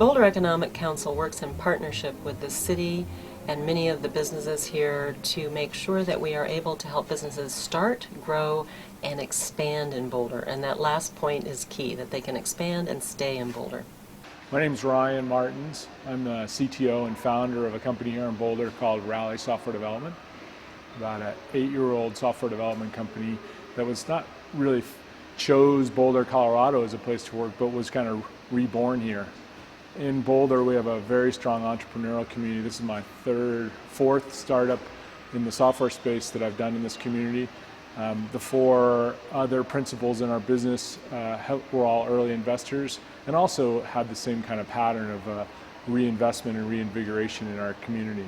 Boulder Economic Council works in partnership with the city and many of the businesses here to make sure that we are able to help businesses start, grow, and expand in Boulder. And that last point is key, that they can expand and stay in Boulder. My name is Ryan Martins. I'm the CTO and founder of a company here in Boulder called Rally Software Development. About an 8-year-old software development company that was not really chose Boulder, Colorado as a place to work, but was kind of reborn here. In Boulder, we have a very strong entrepreneurial community. This is my fourth startup in the software space that I've done in this community. The 4 other principals in our business were all early investors and also had the same kind of pattern of reinvestment and reinvigoration in our community.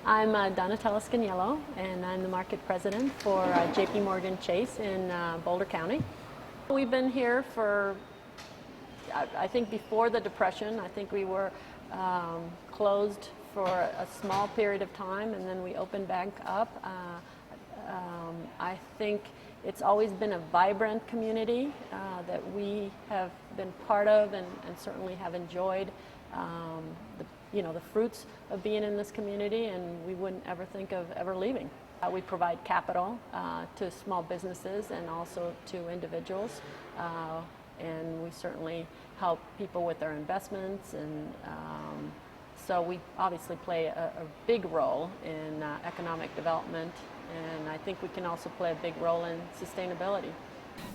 I'm Donatella Scaniello, and I'm the market president for JP Morgan Chase in Boulder County. We've been here for, I think before the Depression. I think we were closed for a small period of time, and then we opened back up. I think it's always been a vibrant community that we have been part of and certainly have enjoyed the fruits of being in this community, and we wouldn't ever think of ever leaving. We provide capital to small businesses and also to individuals, and we certainly help people with their investments, and so we obviously play a big role in economic development, and I think we can also play a big role in sustainability.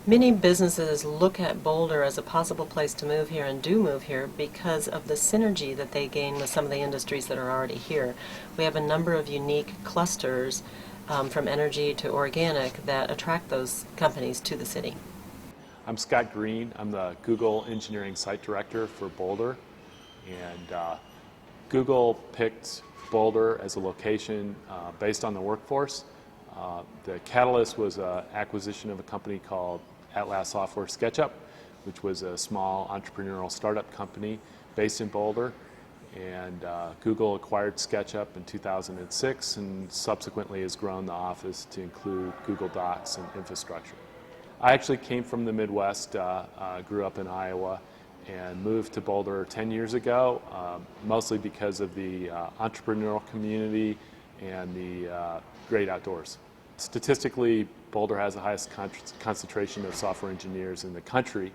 Many businesses look at Boulder as a possible place to move here and do move here because of the synergy that they gain with some of the industries that are already here. We have a number of unique clusters from energy to organic that attract those companies to the city. I'm Scott Green. I'm the Google Engineering Site Director for Boulder, and Google picked Boulder as a location based on the workforce. The catalyst was an acquisition of a company called Atlas Software SketchUp, which was a small entrepreneurial startup company based in Boulder. And Google acquired SketchUp in 2006 and subsequently has grown the office to include Google Docs and infrastructure. I actually came from the Midwest, grew up in Iowa, and moved to Boulder 10 years ago, mostly because of the entrepreneurial community and the great outdoors. Statistically, Boulder has the highest concentration of software engineers in the country,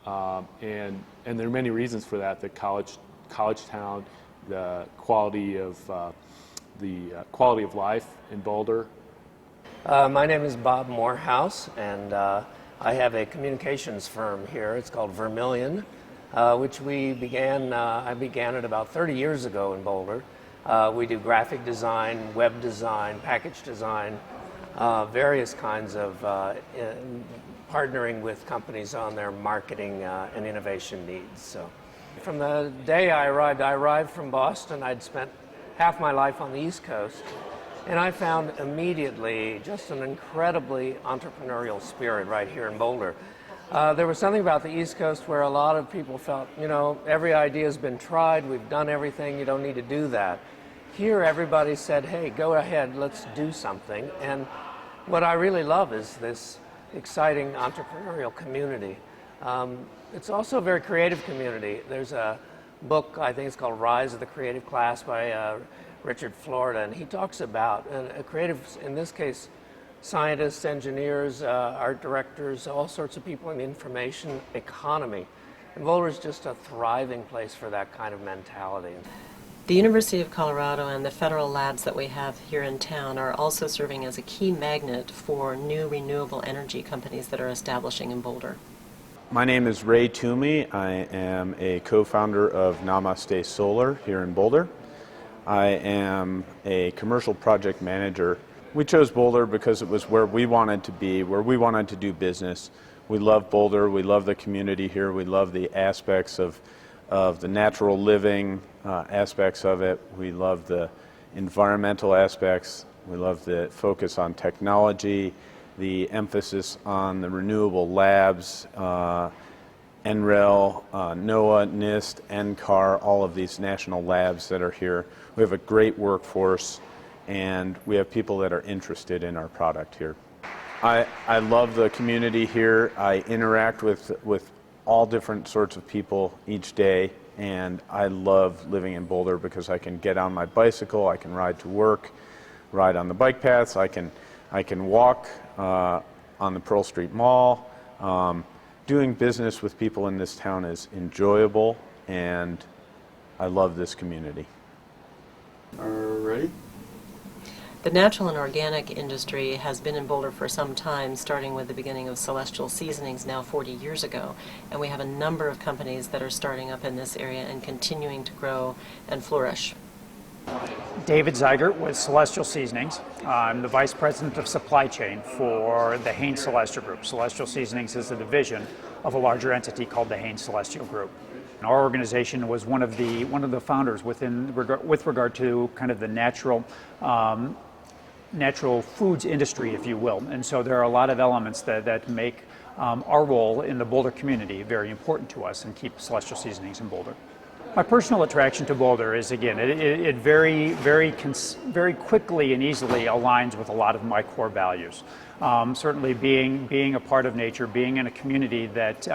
and there are many reasons for that. The college town, the quality of life in Boulder. My name is Bob Morehouse, and I have a communications firm here. It's called Vermilion, which I began it about 30 years ago in Boulder. We do graphic design, web design, package design, various kinds of partnering with companies on their marketing and innovation needs. So, from the day I arrived from Boston. I'd spent half my life on the East Coast, and I found immediately just an incredibly entrepreneurial spirit right here in Boulder. There was something about the East Coast where a lot of people felt, every idea has been tried, we've done everything, you don't need to do that. Here, everybody said, hey, go ahead, let's do something. And what I really love is this exciting entrepreneurial community. It's also a very creative community. There's a book, I think it's called Rise of the Creative Class by Richard Florida, and he talks about creatives, in this case, scientists, engineers, art directors, all sorts of people in the information economy. And Boulder is just a thriving place for that kind of mentality. The University of Colorado and the federal labs that we have here in town are also serving as a key magnet for new renewable energy companies that are establishing in Boulder. My name is Ray Toomey. I am a co-founder of Namaste Solar here in Boulder. I am a commercial project manager. We chose Boulder because it was where we wanted to be, where we wanted to do business. We love Boulder. We love the community here. We love the aspects of the natural living aspects of it. We love the environmental aspects. We love the focus on technology, the emphasis on the renewable labs, NREL, NOAA, NIST, NCAR, all of these national labs that are here. We have a great workforce, and we have people that are interested in our product here. I love the community here. I interact with all different sorts of people each day, And I love living in Boulder because I can get on my bicycle, I can ride to work, ride on the bike paths, I can walk on the Pearl Street Mall. Doing business with people in this town is enjoyable, and I love this community. Ready? The natural and organic industry has been in Boulder for some time, starting with the beginning of Celestial Seasonings now 40 years ago. And we have a number of companies that are starting up in this area and continuing to grow and flourish. David Zeigert with Celestial Seasonings. I'm the Vice President of Supply Chain for the Hain Celestial Group. Celestial Seasonings is a division of a larger entity called the Hain Celestial Group. Our organization was one of the founders with regard to kind of the natural foods industry, if you will. And so there are a lot of elements that make our role in the Boulder community very important to us and keep Celestial Seasonings in Boulder. My personal attraction to Boulder is, again, it very quickly and easily aligns with a lot of my core values. Certainly being a part of nature, being in a community that,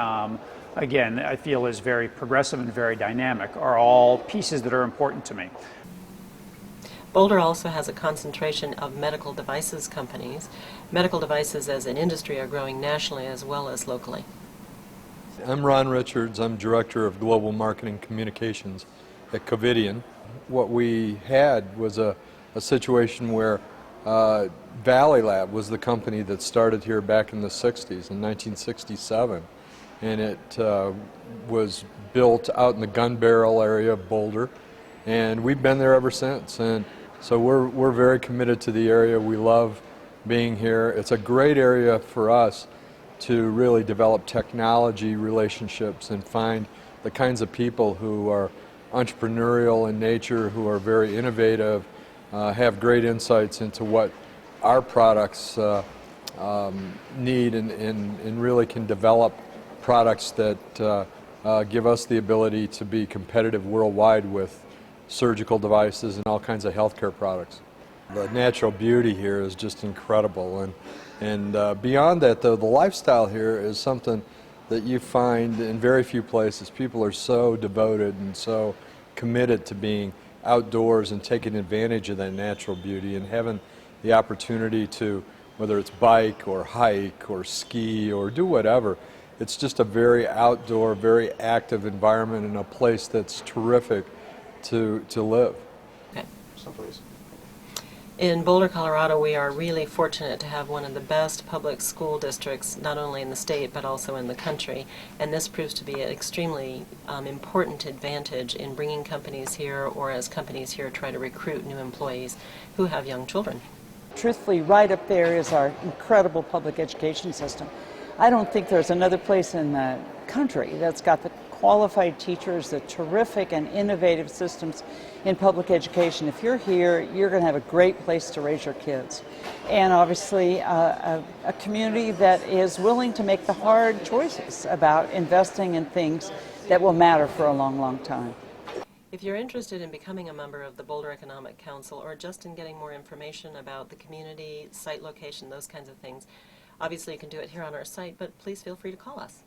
again, I feel is very progressive and very dynamic are all pieces that are important to me. Boulder also has a concentration of medical devices companies. Medical devices as an industry are growing nationally as well as locally. I'm Ron Richards. I'm Director of Global Marketing Communications at Covidian. What we had was a situation where Valley Lab was the company that started here back in the 60s, in 1967. And it was built out in the gun barrel area of Boulder. And we've been there ever since. And so we're very committed to the area. We love being here. It's a great area for us to really develop technology relationships and find the kinds of people who are entrepreneurial in nature, who are very innovative, have great insights into what our products need, and really can develop products that give us the ability to be competitive worldwide with surgical devices and all kinds of healthcare products. The natural beauty here is just incredible, and beyond that, though, the lifestyle here is something that you find in very few places. People are so devoted and so committed to being outdoors and taking advantage of that natural beauty and having the opportunity to, whether it's bike or hike or ski or do whatever, it's just a very outdoor, very active environment and a place that's terrific to live. Okay. Someplace. In Boulder, Colorado, we are really fortunate to have one of the best public school districts, not only in the state but also in the country, and this proves to be an extremely important advantage in bringing companies here, or as companies here try to recruit new employees who have young children. Truthfully, right up there is our incredible public education system. I don't think there's another place in the country that's got the qualified teachers, the terrific and innovative systems in public education. If you're here, you're going to have a great place to raise your kids. And obviously a community that is willing to make the hard choices about investing in things that will matter for a long, long time. If you're interested in becoming a member of the Boulder Economic Council, or just in getting more information about the community, site location, those kinds of things, obviously you can do it here on our site, but please feel free to call us.